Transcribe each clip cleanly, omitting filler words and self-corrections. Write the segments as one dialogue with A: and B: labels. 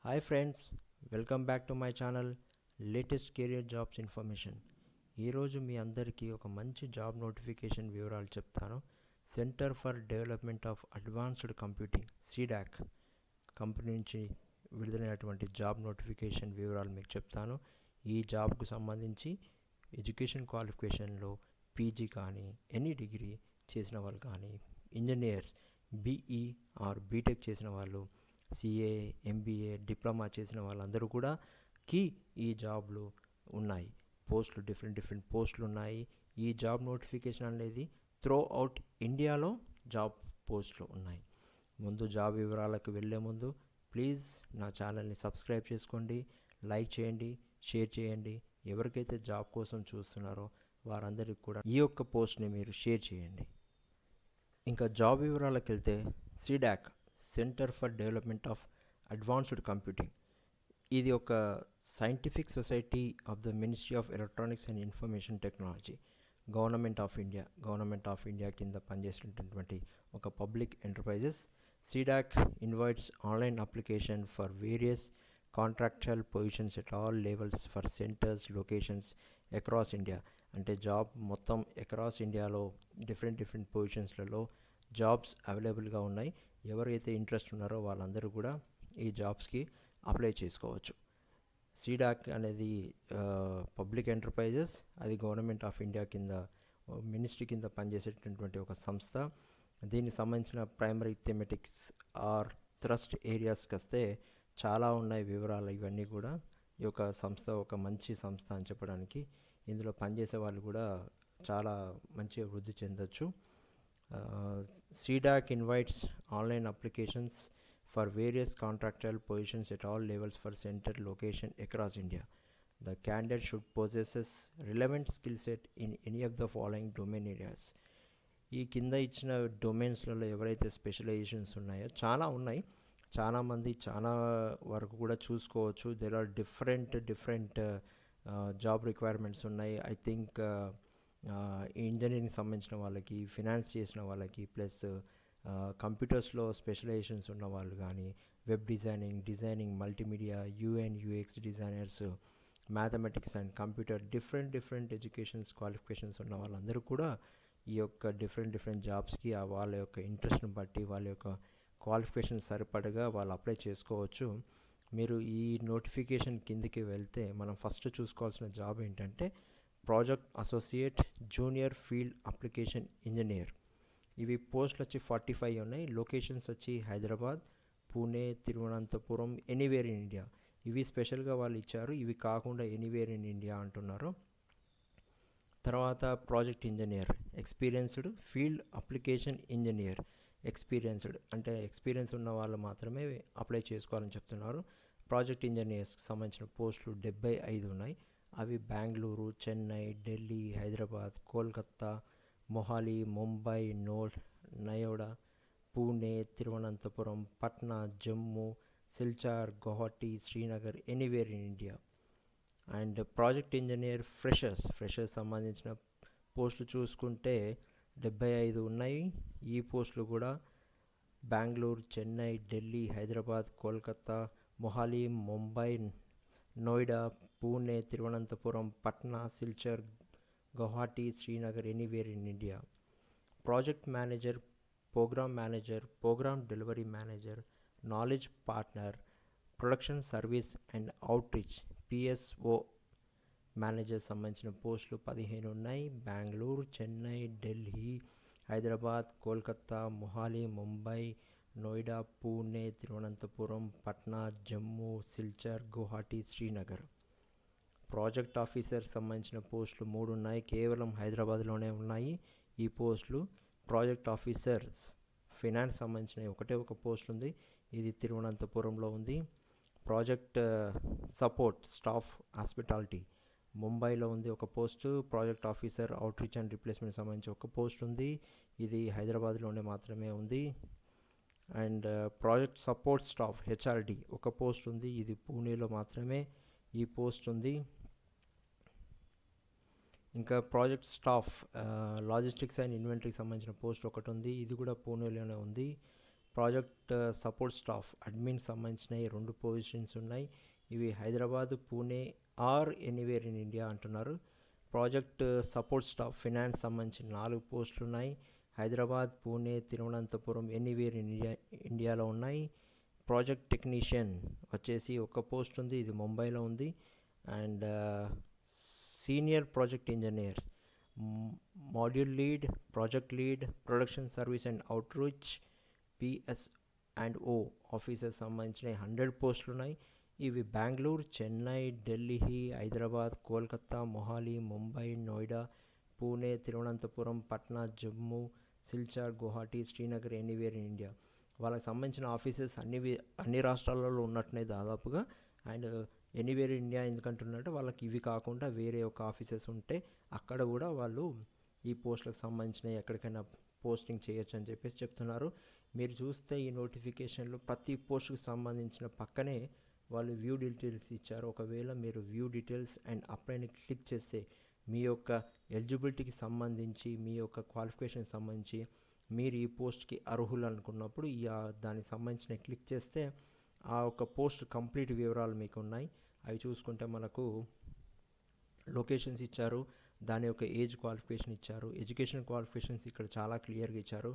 A: Hi friends, welcome back to my channel latest career jobs information. ఈరోజు మీ అందరికీ ఒక మంచి జాబ్ నోటిఫికేషన్ వివరాలు చెప్తాను. Centre for development of advanced computing C-DAC company నుంచి విడుదలైనటువంటి జాబ్ నోటిఫికేషన్ వివరాలు మీకు చెప్తాను. ఈ జాబ్కు సంబంధించి ఎడ్యుకేషన్ క్వాలిఫికేషన్లో పీజీ కానీ ఎనీ డిగ్రీ చేసిన వాళ్ళు కానీ ఇంజనీర్స్ బీఈ ఆర్ బీటెక్ చేసిన వాళ్ళు సిఏ ఎంబీఏ డిప్లొమా చేసిన వాళ్ళందరూ కూడా ఈ జాబ్లు ఉన్నాయి. పోస్టులు డిఫరెంట్ పోస్టులు ఉన్నాయి. ఈ జాబ్ నోటిఫికేషన్ అనేది త్రో అవుట్ ఇండియాలో జాబ్ పోస్టులు ఉన్నాయి. ముందు జాబ్ వివరాలకు వెళ్ళే ముందు ప్లీజ్ నా ఛానల్ని సబ్స్క్రైబ్ చేసుకోండి, లైక్ చేయండి, షేర్ చేయండి. ఎవరికైతే జాబ్ కోసం చూస్తున్నారో వారందరికీ కూడా ఈ యొక్క పోస్ట్ని మీరు షేర్ చేయండి. ఇంకా జాబ్ వివరాలకు వెళ్తే C-DAC centre for development of advanced computing ఇది ఒక scientific society of the ministry of electronics and information technology, government of India కింద పనిచేసినటువంటి ఒక public enterprises. C-DAC invites online application for various contractual positions at all levels for centres locations across India. అంటే job మొత్తం across ఇండియాలో different పొజిషన్స్లలో jobs అవైలబుల్గా ఉన్నాయి. ఎవరైతే interest ఉన్నారో వాళ్ళందరూ కూడా ఈ జాబ్స్కి అప్లై చేసుకోవచ్చు. సీడాక్ అనేది పబ్లిక్ ఎంటర్ప్రైజెస్, అది గవర్నమెంట్ ఆఫ్ ఇండియా కింద మినిస్ట్రీ కింద పనిచేసేటటువంటి ఒక సంస్థ. దీనికి సంబంధించిన ప్రైమరీ థెమెటిక్స్ ఆర్ థ్రస్ట్ ఏరియాస్కి వస్తే చాలా ఉన్నాయి వివరాలు. ఇవన్నీ కూడా ఈ యొక్క సంస్థ ఒక మంచి సంస్థ అని చెప్పడానికి, ఇందులో పనిచేసే వాళ్ళు కూడా చాలా మంచిగా వృద్ధి చెందొచ్చు. CDAC invites online applications for various contractual positions at all levels for center location across India. The candidate should possess relevant skill set in any of the following domain areas. ఈ కింద ఇచ్చిన డొమైన్స్లలో ఎవరైతే స్పెషలైజేషన్స్ ఉన్నాయో చాలా ఉన్నాయి. చాలామంది చాలా వరకు కూడా చూసుకోవచ్చు. There are different job requirements ఉన్నాయి. ఐ థింక్ ఇంజనీరింగ్ సంబంధించిన వాళ్ళకి, ఫినాన్స్ చేసిన వాళ్ళకి, ప్లస్ కంప్యూటర్స్లో స్పెషలైజేషన్స్ ఉన్న వాళ్ళు కానీ, web designing, multimedia, UX designers, mathematics and computer, different educations qualifications ఉన్న వాళ్ళందరూ కూడా ఈ యొక్క డిఫరెంట్ జాబ్స్కి వాళ్ళ యొక్క ఇంట్రెస్ట్ని బట్టి, వాళ్ళ యొక్క క్వాలిఫికేషన్ సరిపడగా వాళ్ళు అప్లై చేసుకోవచ్చు. మీరు ఈ నోటిఫికేషన్ కిందికి వెళ్తే మనం ఫస్ట్ చూసుకోవాల్సిన జాబ్ ఏంటంటే project associate junior field application engineer. ఇవి పోస్టులు వచ్చి 45 ఉన్నాయి. లొకేషన్స్ వచ్చి Hyderabad, Pune, Thiruvananthapuram, anywhere in India. ఇవి స్పెషల్గా వాళ్ళు ఇచ్చారు. ఇవి కాకుండా ఎనీవేర్ ఇన్ ఇండియా అంటున్నారు. తర్వాత project engineer experienced, field application engineer experienced, అంటే ఎక్స్పీరియన్స్ ఉన్న వాళ్ళు మాత్రమే అప్లై చేసుకోవాలని చెప్తున్నారు. ప్రాజెక్ట్ ఇంజనీర్స్కి సంబంధించిన పోస్టులు 75 ఉన్నాయి. అవి Bengaluru, Chennai, Delhi, Hyderabad, Kolkata, Mohali, Mumbai, Noida, Pune, Thiruvananthapuram, Patna, Jammu, Silchar, Guwahati, Srinagar, anywhere in India. And project engineer freshers సంబంధించిన పోస్టులు చూసుకుంటే 75 ఉన్నాయి. ఈ పోస్టులు కూడా Bengaluru, Chennai, Delhi, Hyderabad, Kolkata, Mohali, Mumbai, Noida, Pune, Thiruvananthapuram, Patna, Silchar, Guwahati, Srinagar, anywhere in India. Project manager, programme delivery manager, knowledge partner, production service and outreach PSO manager సంబంధించిన పోస్టులు 15 ఉన్నాయి. బెంగళూరు, చెన్నై, ఢిల్లీ, హైదరాబాద్, కోల్కత్తా, మొహాలి, ముంబై, నోయిడా, పూణే, తిరువనంతపురం, పట్నా, జమ్మూ, సిల్చర్, గువాహటి, శ్రీనగర్. ప్రాజెక్ట్ ఆఫీసర్ సంబంధించిన పోస్టులు 3 ఉన్నాయి. కేవలం హైదరాబాద్లోనే ఉన్నాయి ఈ పోస్టులు. ప్రాజెక్ట్ ఆఫీసర్స్ ఫినాన్స్ సంబంధించిన ఒక పోస్ట్ ఉంది. ఇది తిరువనంతపురంలో ఉంది. ప్రాజెక్ట్ సపోర్ట్ స్టాఫ్ హాస్పిటాలిటీ ముంబైలో ఉంది ఒక post. Project officer outreach and replacement సంబంధించి ఒక పోస్ట్ ఉంది. ఇది హైదరాబాద్లోనే మాత్రమే ఉంది. And project support staff HRD ఒక పోస్ట్ ఉంది. ఇది పూణేలో మాత్రమే ఈ పోస్ట్ ఉంది. ఇంకా ప్రాజెక్ట్ స్టాఫ్ లాజిస్టిక్స్ అండ్ ఇన్వెంటరీకి సంబంధించిన పోస్ట్ ఒకటి ఉంది. ఇది కూడా పూణేలోనే ఉంది. ప్రాజెక్ట్ సపోర్ట్ స్టాఫ్ అడ్మిన్ సంబంధించినవి 2 పొజిషన్స్ ఉన్నాయి. ఇవి Hyderabad, Pune or anywhere in India అంటున్నారు. ప్రాజెక్ట్ సపోర్ట్ స్టాఫ్ ఫినాన్స్ సంబంధించిన 4 పోస్టులు ఉన్నాయి. హైదరాబాద్, పూణే, తిరువనంతపురం ఎనీవేర్ ఇన్ ఇండియాలో ఉన్నాయి. ప్రాజెక్ట్ టెక్నీషియన్ వచ్చేసి ఒక పోస్ట్ ఉంది, ఇది ముంబైలో ఉంది. And senior project engineers, module lead, project lead, production service and outreach, PS and O officer సంబంధించిన 100 పోస్టులు ఉన్నాయి. ఇవి Bengaluru, Chennai, Delhi, Hyderabad, Kolkata, Mohali, Mumbai, Noida, Pune, Thiruvananthapuram, Patna, Jammu, Silchar, Guwahati, Srinagar anywhere in India. వాళ్ళకి సంబంధించిన ఆఫీసెస్ అన్ని రాష్ట్రాలలో ఉన్నట్టునే దాదాపుగా. అండ్ ఎనీవేర్ ఇండియా ఎందుకంటున్నట్టు వాళ్ళకి ఇవి కాకుండా వేరే ఒక ఆఫీసెస్ ఉంటే అక్కడ కూడా వాళ్ళు ఈ పోస్టులకు సంబంధించిన ఎక్కడికైనా పోస్టింగ్ చేయొచ్చు అని చెప్పేసి చెప్తున్నారు. మీరు చూస్తే ఈ నోటిఫికేషన్లో ప్రతి పోస్టుకు సంబంధించిన పక్కనే వాళ్ళు వ్యూ డీటెయిల్స్ ఇచ్చారు. ఒకవేళ మీరు వ్యూ డీటెయిల్స్ అండ్ అప్లైని క్లిక్ చేస్తే మీ యొక్క ఎలిజిబిలిటీకి సంబంధించి, మీ యొక్క క్వాలిఫికేషన్ సంబంధించి మీరు ఈ పోస్ట్కి అర్హులు అనుకున్నప్పుడు దానికి సంబంధించిన క్లిక్ చేస్తే ఆ ఒక పోస్ట్ కంప్లీట్ వివరాలు మీకు ఉన్నాయి. అవి చూసుకుంటే మనకు లొకేషన్స్ ఇచ్చారు, దాని యొక్క ఏజ్ క్వాలిఫికేషన్ ఇచ్చారు, ఎడ్యుకేషన్ క్వాలిఫికేషన్స్ ఇక్కడ చాలా క్లియర్గా ఇచ్చారు.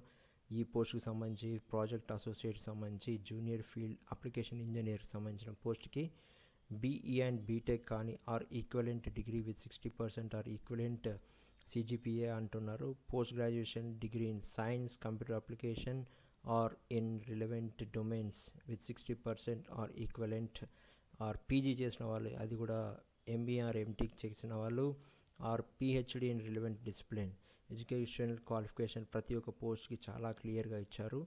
A: ఈ పోస్ట్కి సంబంధించి ప్రాజెక్ట్ అసోసియేట్ సంబంధించి జూనియర్ ఫీల్డ్ అప్లికేషన్ ఇంజనీర్కి సంబంధించిన పోస్ట్కి బీఈ అండ్ బీటెక్ కానీ or equivalent degree with 60% or equivalent CGPA అంటున్నారు. Post graduation degree in science, computer application or in relevant domains with 60% or equivalent, or PG చేసిన వాళ్ళు, అది కూడా ఎంబీఏ ఆర్ ఎంటెక్ చేసిన వాళ్ళు, or PhD in relevant discipline. Educational qualification ప్రతి ఒక్క పోస్ట్కి చాలా క్లియర్గా ఇచ్చారు.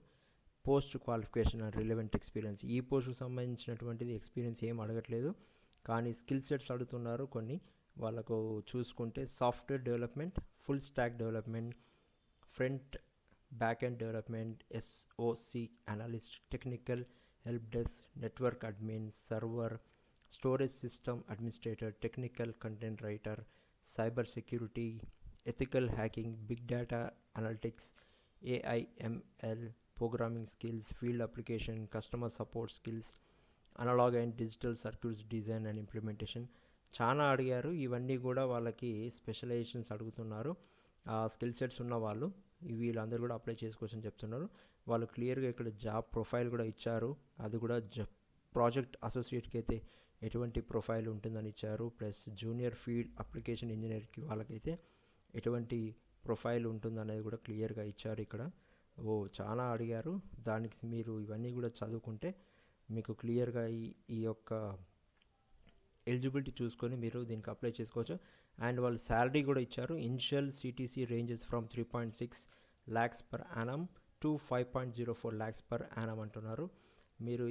A: Post qualification and relevant experience, ఈ పోస్ట్కి సంబంధించినటువంటిది ఎక్స్పీరియన్స్ ఏం అడగట్లేదు, కానీ స్కిల్ సెట్స్ అడుగుతున్నారు కొన్ని. వాళ్ళకు చూసుకుంటే software development, full stack development, front back end development, SOC analyst, technical help desk, network admin, server, storage system administrator, technical content writer, cyber security, ethical hacking, big data analytics, AIML, programming skills, field application, customer support skills, analog and digital circuits design and implementation. చాలా అడిగారు. ఇవన్నీ కూడా వాళ్ళకి specialisations అడుగుతున్నారు. ఆ skill sets ఉన్న వాళ్ళు వీళ్ళందరూ కూడా అప్లై చేసుకోవచ్చని చెప్తున్నారు. వాళ్ళు క్లియర్గా ఇక్కడ జాబ్ ప్రొఫైల్ కూడా ఇచ్చారు. అది కూడా ప్రాజెక్ట్ అసోసియేట్కి అయితే ఎటువంటి ప్రొఫైల్ ఉంటుందని ఇచ్చారు. ప్లస్ జూనియర్ ఫీల్డ్ అప్లికేషన్ ఇంజనీర్కి వాళ్ళకైతే ఎటువంటి ప్రొఫైల్ ఉంటుందనేది కూడా క్లియర్గా ఇచ్చారు ఇక్కడ. చాలా అడిగారు. దానికి మీరు ఇవన్నీ కూడా చదువుకుంటే మీకు క్లియర్గా ఈ యొక్క ఎలిజిబిలిటీ చూసుకొని మీరు దీనికి అప్లై చేసుకోవచ్చు. అండ్ వాళ్ళు శాలరీ కూడా ఇచ్చారు. Initial CTC ranges from 3.6 lakhs per annum to 5.04 lakhs per annum అంటున్నారు. మీరు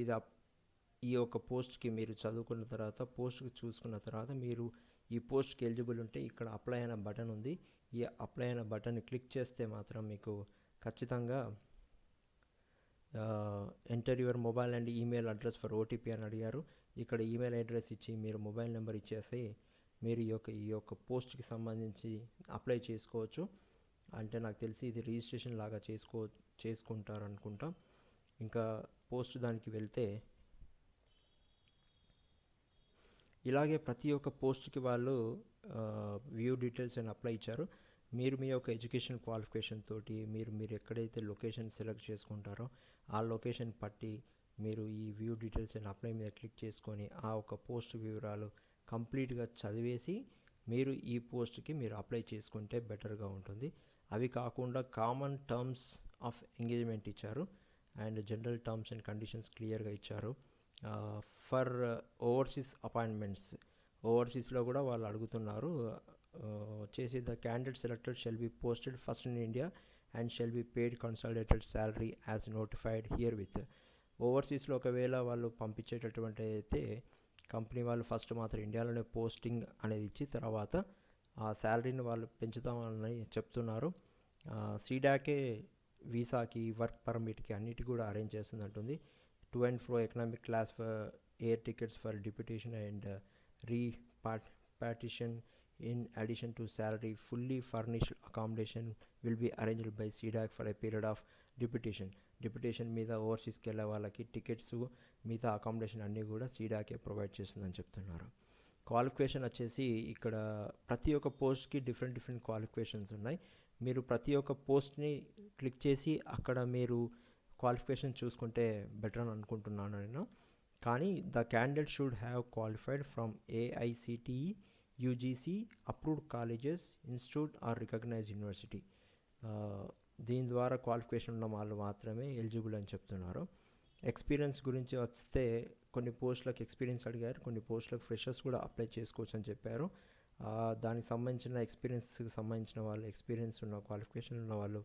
A: ఈ యొక్క పోస్ట్కి మీరు చదువుకున్న తర్వాత, పోస్ట్కి చూసుకున్న తర్వాత మీరు ఈ పోస్ట్కి ఎలిజిబుల్ ఉంటే ఇక్కడ అప్లై అయిన బటన్ ఉంది. ఈ అప్లై అయిన బటన్ని క్లిక్ చేస్తే మాత్రం మీకు ఖచ్చితంగా enter your mobile and email address for OTP అని అడిగారు. ఇక్కడ ఈమెయిల్ అడ్రస్ ఇచ్చి మీరు మొబైల్ నెంబర్ ఇచ్చేసి మీరు ఈ యొక్క పోస్ట్కి సంబంధించి అప్లై చేసుకోవచ్చు. అంటే నాకు తెలిసి ఇది రిజిస్ట్రేషన్ లాగా చేసుకుంటారు అనుకుంటా. ఇంకా పోస్ట్ దానికి వెళ్తే ఇలాగే ప్రతి ఒక్క పోస్ట్కి వాళ్ళు వ్యూ డీటెయిల్స్ అని అప్లై ఇచ్చారు. మీరు మీ యొక్క ఎడ్యుకేషన్ క్వాలిఫికేషన్ తోటి మీరు ఎక్కడైతే లొకేషన్ సెలెక్ట్ చేసుకుంటారో ఆ లొకేషన్ పట్టి మీరు ఈ వ్యూ డీటెయిల్స్ అండ్ అప్లై మీద క్లిక్ చేసుకొని ఆ ఒక పోస్ట్ వివరాలు కంప్లీట్గా చదివేసి మీరు ఈ పోస్ట్కి మీరు అప్లై చేసుకుంటే బెటర్గా ఉంటుంది. అవి కాకుండా కామన్ టర్మ్స్ ఆఫ్ ఎంగేజ్మెంట్ ఇచ్చారు and general terms and conditions క్లియర్గా ఇచ్చారు. ఫర్ ఓవర్సీస్ అపాయింట్మెంట్స్, ఓవర్సీస్లో కూడా వాళ్ళు అడుగుతున్నారు. వచ్చేసి the candidate selected shall be posted first in India and shall be paid consolidated salary as notified here with. ఓవర్సీస్లో ఒకవేళ వాళ్ళు పంపించేటటువంటి అయితే కంపెనీ వాళ్ళు ఫస్ట్ మాత్రం ఇండియాలోనే పోస్టింగ్ అనేది ఇచ్చి తర్వాత ఆ శాలరీని వాళ్ళు పెంచుతామని చెప్తున్నారు. సీడాకే వీసాకి, వర్క్ పర్మిట్కి అన్నిటికీ కూడా అరేంజ్ చేస్తుందంటుంది. To and fro economic class for air tickets for deputation and repatriation in addition to salary. Fully furnished accommodation will be arranged by CDAC for a period of deputation మీద ఓవర్సీస్కి వెళ్ళే వాళ్ళకి tickets, మిగతా accommodation అన్నీ కూడా సీడాకే provide చేస్తుందని చెప్తున్నారు. Qualification వచ్చేసి ఇక్కడ ప్రతి ఒక్క పోస్ట్కి డిఫరెంట్ క్వాలిఫికేషన్స్ ఉన్నాయి. మీరు ప్రతి ఒక్క పోస్ట్ని క్లిక్ చేసి అక్కడ మీరు క్వాలిఫికేషన్ చూసుకుంటే బెటర్ అని అనుకుంటున్నాను నేను. కానీ the candidate should have qualified from AICTE UGC approved colleges, institute or recognised university. దీని ద్వారా క్వాలిఫికేషన్ ఉన్న వాళ్ళు మాత్రమే ఎలిజిబుల్ అని చెప్తున్నారు. ఎక్స్పీరియన్స్ గురించి వస్తే కొన్ని పోస్టులకు ఎక్స్పీరియన్స్ అడిగారు, కొన్ని పోస్టులకు ఫ్రెషర్స్ కూడా అప్లై చేసుకోవచ్చు అని చెప్పారు. దానికి సంబంధించిన ఎక్స్పీరియన్స్కి సంబంధించిన వాళ్ళు, ఎక్స్పీరియన్స్ ఉన్న క్వాలిఫికేషన్ ఉన్న వాళ్ళు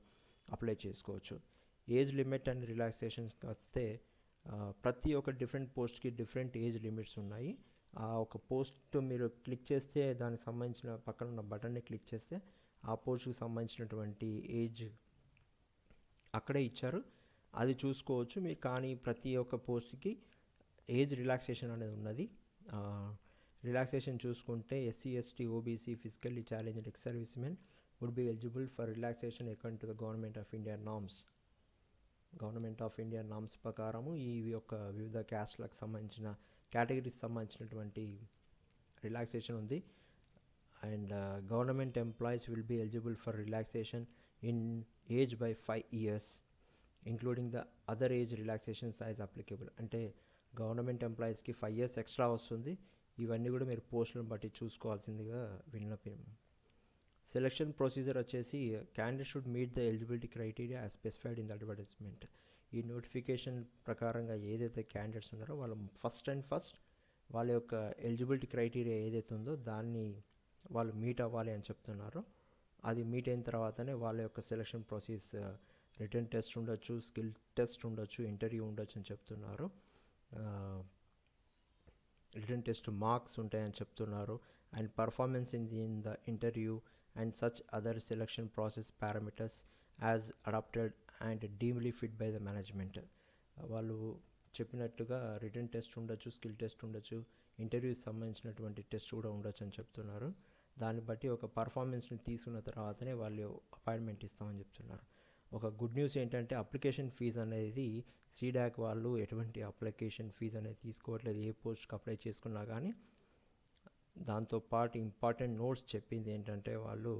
A: అప్లై చేసుకోవచ్చు. ఏజ్ లిమిట్ అండ్ రిలాక్సేషన్స్కి వస్తే ప్రతి ఒక్క డిఫరెంట్ పోస్ట్కి డిఫరెంట్ ఏజ్ లిమిట్స్ ఉన్నాయి. ఒక పోస్ట్ మీరు క్లిక్ చేస్తే దానికి సంబంధించిన పక్కన ఉన్న బటన్ని క్లిక్ చేస్తే ఆ పోస్ట్కి సంబంధించినటువంటి ఏజ్ అక్కడే ఇచ్చారు, అది చూసుకోవచ్చు మీరు. కానీ ప్రతి ఒక్క పోస్ట్కి ఏజ్ రిలాక్సేషన్ అనేది ఉన్నది. రిలాక్సేషన్ చూసుకుంటే SC, ST, OBC, physically challenged, ex servicemen would be eligible for relaxation according to the government of India norms ప్రకారము ఈ యొక్క వివిధ క్యాస్ట్లకు సంబంధించిన కేటగిరీస్ సంబంధించినటువంటి రిలాక్సేషన్ ఉంది. And government employees will be eligible for relaxation in age by 5 years including the other age relaxations as applicable. అంటే government ఎంప్లాయీస్కి 5 years extra వస్తుంది. ఇవన్నీ కూడా మీరు పోస్టులను బట్టి చూసుకోవాల్సిందిగా విన్నపం. సెలక్షన్ ప్రొసీజర్ వచ్చేసి candidate should meet the eligibility criteria as specified in the advertisement. ఈ నోటిఫికేషన్ ప్రకారంగా ఏదైతే క్యాండిడేట్స్ ఉన్నారో వాళ్ళు ఫస్ట్ వాళ్ళ యొక్క ఎలిజిబిలిటీ క్రైటీరియా ఏదైతే ఉందో దాన్ని వాళ్ళు మీట్ అవ్వాలి అని చెప్తున్నారు. అది మీట్ అయిన తర్వాతనే వాళ్ళ యొక్క సెలక్షన్ ప్రాసెస్, రిటర్న్ టెస్ట్ ఉండొచ్చు, స్కిల్ టెస్ట్ ఉండొచ్చు, ఇంటర్వ్యూ ఉండొచ్చు అని చెప్తున్నారు. రిటర్న్ టెస్ట్ మార్క్స్ ఉంటాయని చెప్తున్నారు. And performance in the interview and such other selection process parameters as adopted and deemed fit by the management. వాళ్ళు చెప్పినట్టుగా రిటర్న్ టెస్ట్ ఉండొచ్చు, స్కిల్ టెస్ట్ ఉండొచ్చు, ఇంటర్వ్యూకి సంబంధించినటువంటి టెస్ట్ కూడా ఉండొచ్చు అని చెప్తున్నారు. దాన్ని బట్టి ఒక పర్ఫార్మెన్స్ని తీసుకున్న తర్వాతనే వాళ్ళు అపాయింట్మెంట్ ఇస్తామని చెప్తున్నారు. ఒక గుడ్ న్యూస్ ఏంటంటే అప్లికేషన్ ఫీజు అనేది సీడాక్ వాళ్ళు ఎటువంటి అప్లికేషన్ ఫీజు అనేది తీసుకోవట్లేదు ఏ పోస్ట్కి అప్లై చేసుకున్నా కానీ. దాంతోపాటు ఇంపార్టెంట్ నోట్స్ చెప్పింది ఏంటంటే వాళ్ళు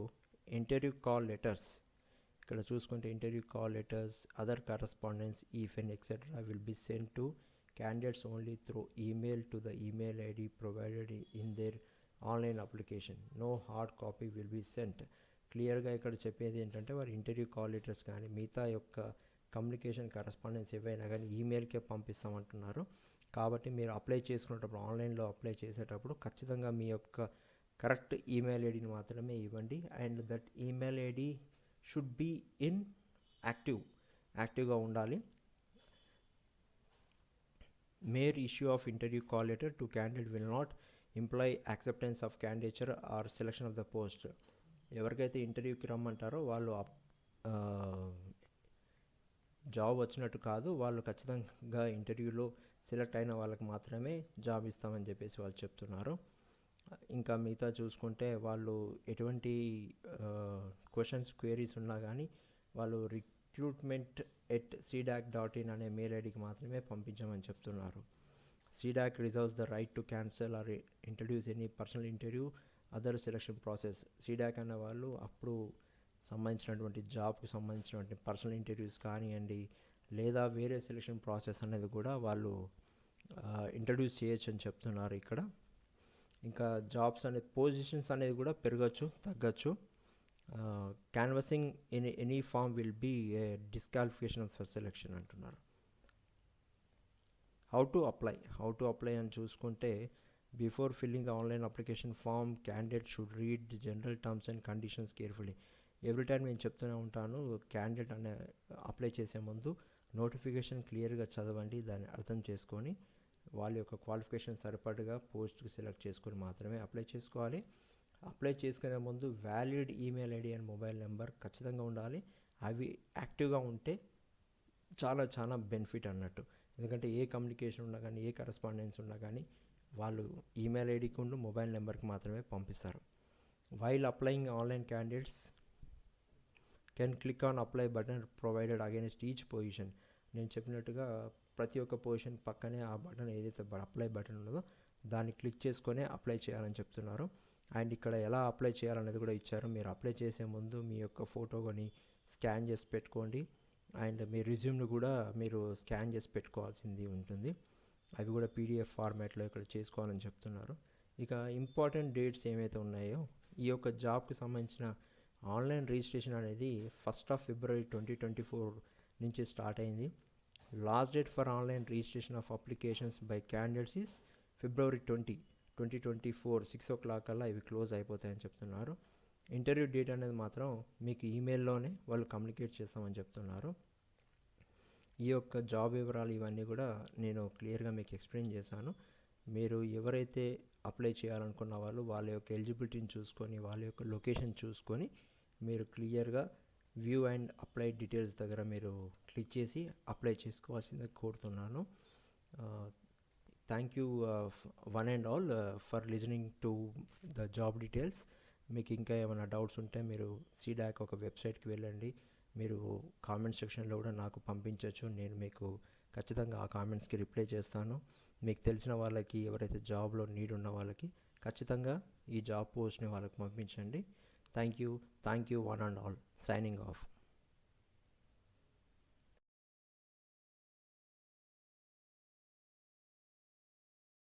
A: ఇంటర్వ్యూ కాల్ లెటర్స్, ఇక్కడ చూసుకుంటే interview call letters, other correspondence, ఈఫెన్ etcetera will be send to candidates only through email to the email ID provided in their online application. No hard copy will be sent. క్లియర్గా ఇక్కడ చెప్పేది ఏంటంటే వారి interview call letters కానీ మిగతా యొక్క communication correspondence ఏవైనా కానీ ఈమెయిల్కే పంపిస్తామంటున్నారు. కాబట్టి మీరు అప్లై చేసుకునేటప్పుడు, ఆన్లైన్లో అప్లై చేసేటప్పుడు ఖచ్చితంగా మీ యొక్క కరెక్ట్ ఈమెయిల్ ఐడిని మాత్రమే ఇవ్వండి. And that email ID should be in యాక్టివ్గా ఉండాలి. Mere issue of interview call letter to candidate will not imply acceptance of candidature or selection of the post. ఎవరికైతే ఇంటర్వ్యూకి రమ్మంటారో వాళ్ళు జాబ్ వచ్చినట్టు కాదు, వాళ్ళు ఖచ్చితంగా ఇంటర్వ్యూలో సెలెక్ట్ అయిన వాళ్ళకి మాత్రమే జాబ్ ఇస్తామని చెప్పేసి వాళ్ళు చెప్తున్నారు. ఇంకా మిగతా చూసుకుంటే వాళ్ళు ఎటువంటి క్వరీస్ ఉన్నా కానీ వాళ్ళు recruitment@cdac.in అనే మెయిల్ ఐడికి మాత్రమే పంపించమని చెప్తున్నారు. CDAC reserves the right to cancel or introduce any personal interview other selection process. CDAC అనే వాళ్ళు అప్పుడు సంబంధించినటువంటి జాబ్కి సంబంధించినటువంటి పర్సనల్ ఇంటర్వ్యూస్ కానివ్వండి లేదా వేరే సెలక్షన్ ప్రాసెస్ అనేది కూడా వాళ్ళు ఇంట్రడ్యూస్ చేయొచ్చు అని చెప్తున్నారు ఇక్కడ. ఇంకా జాబ్స్ అనే పొజిషన్స్ అనేది కూడా పెరగచ్చు, తగ్గచ్చు. Canvassing in any form will be a disqualification for selection అంటున్నారు. హౌ టు అప్లై అని చూసుకుంటే before filling the online application form candidate should read the general terms and conditions carefully. Every time నేను చెప్తూనే ఉంటాను, క్యాండిడేట్ అనే apply చేసే ముందు notification క్లియర్గా చదవండి, దాన్ని అర్థం చేసుకొని వాళ్ళ యొక్క క్వాలిఫికేషన్ సరిపడగా పోస్ట్కి సెలెక్ట్ చేసుకొని మాత్రమే అప్లై చేసుకోవాలి. అప్లై చేసుకునే ముందు valid email ID and mobile number ఖచ్చితంగా ఉండాలి. అవి యాక్టివ్గా ఉంటే చాలా బెనిఫిట్ అన్నట్టు. ఎందుకంటే ఏ కమ్యూనికేషన్ ఉన్నా కానీ, ఏ కరస్పాండెన్స్ ఉన్నా కానీ వాళ్ళు ఈమెయిల్ ఐడికి ఉండు మొబైల్ నెంబర్కి మాత్రమే పంపిస్తారు. While applying online candidates can click on apply button provided against each position. నేను చెప్పినట్టుగా ప్రతి ఒక్క పొజిషన్ పక్కనే ఆ బటన్ ఏదైతే అప్లై బటన్ ఉన్నదో దాన్ని క్లిక్ చేసుకొని అప్లై చేయాలని చెప్తున్నారు. అండ్ ఇక్కడ ఎలా అప్లై చేయాలనేది కూడా ఇచ్చారు. మీరు అప్లై చేసే ముందు మీ యొక్క ఫోటో కొని స్కాన్ చేసి పెట్టుకోండి. అండ్ మీ రిజ్యూమ్ను కూడా మీరు స్కాన్ చేసి పెట్టుకోవాల్సింది ఉంటుంది. అవి కూడా పీడిఎఫ్ ఫార్మాట్లో ఇక్కడ చేసుకోవాలని చెప్తున్నారు. ఇక ఇంపార్టెంట్ డేట్స్ ఏమైతే ఉన్నాయో ఈ యొక్క జాబ్కి సంబంధించిన ఆన్లైన్ రిజిస్ట్రేషన్ అనేది 1st February 2024 నుంచి స్టార్ట్ అయింది. Last date for online registration of applications by candidates is February 20, 2024 6 o'clock కల్లా ఇవి క్లోజ్ అయిపోతాయని చెప్తున్నారు. ఇంటర్వ్యూ డేట్ అనేది మాత్రం మీకు ఈమెయిల్లోనే వాళ్ళు కమ్యూనికేట్ చేస్తామని చెప్తున్నారు. ఈ యొక్క జాబ్ వివరాలు ఇవన్నీ కూడా నేను క్లియర్గా మీకు ఎక్స్ప్లెయిన్ చేశాను. మీరు ఎవరైతే అప్లై చేయాలనుకున్న వాళ్ళు వాళ్ళ యొక్క ఎలిజిబిలిటీని చూసుకొని వాళ్ళ యొక్క లొకేషన్ చూసుకొని మీరు క్లియర్గా వ్యూ అండ్ అప్లై డీటెయిల్స్ దగ్గర మీరు క్లిక్ చేసి అప్లై చేసుకోవాల్సిందిగా కోరుతున్నాను. Thank you one and all for listening to the job details. మీకు ఇంకా ఏమైనా డౌట్స్ ఉంటే మీరు సీడాక్ ఒక వెబ్సైట్కి వెళ్ళండి. మీరు కామెంట్ సెక్షన్లో కూడా నాకు పంపించవచ్చు. నేను మీకు ఖచ్చితంగా ఆ కామెంట్స్కి రిప్లై చేస్తాను. మీకు తెలిసిన వాళ్ళకి ఎవరైతే జాబ్లో నీడ్ ఉన్న వాళ్ళకి ఖచ్చితంగా ఈ జాబ్ పోస్ట్ని వాళ్ళకి పంపించండి. Thank you one and all. Signing off.